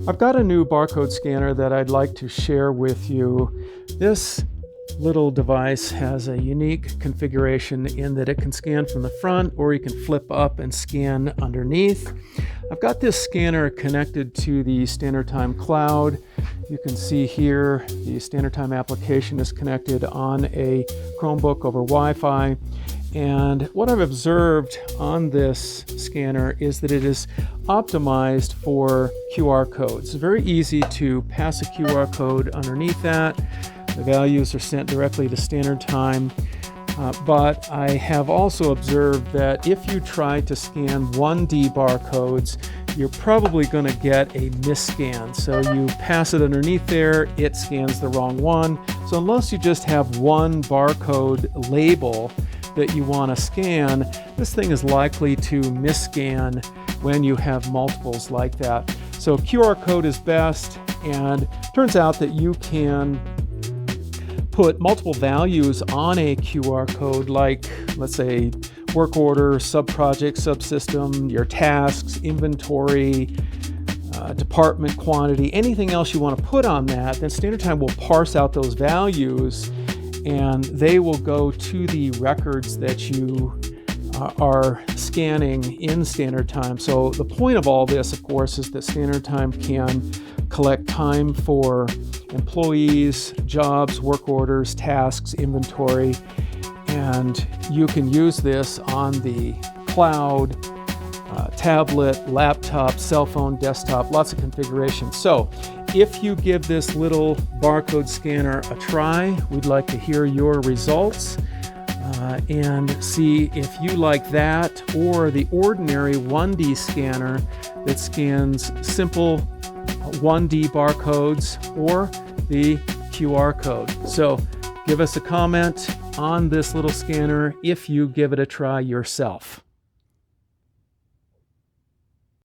I've got a new barcode scanner that I'd like to share with you. This little device has a unique configuration in that it can scan from the front, or you can flip up and scan underneath. I've got this scanner connected to the Standard Time cloud. You can see here the Standard Time application is connected on a Chromebook over Wi-Fi. And what I've observed on this scanner is that it is optimized for QR codes. It's very easy to pass a QR code underneath that. The values are sent directly to Standard Time. But I have also observed that if you try to scan 1D barcodes, you're probably going to get a misscan. So you pass it underneath there, it scans the wrong one. So unless you just have one barcode label that you want to scan, this thing is likely to misscan when you have multiples like that. So QR code is best, and turns out that you can put multiple values on a QR code, like let's say work order, sub-project, subsystem, your tasks, inventory, department quantity, anything else you want to put on that. Then Standard Time will parse out those values and they will go to the records that you are scanning in Standard Time. So the point of all this, of course, is that Standard Time can collect time for employees, jobs, work orders, tasks, inventory, and you can use this on the cloud, tablet, laptop, cell phone, desktop, lots of configurations. So if you give this little barcode scanner a try, we'd like to hear your results and see if you like that or the ordinary 1D scanner that scans simple 1D barcodes or the QR code. So give us a comment on this little scanner if you give it a try yourself.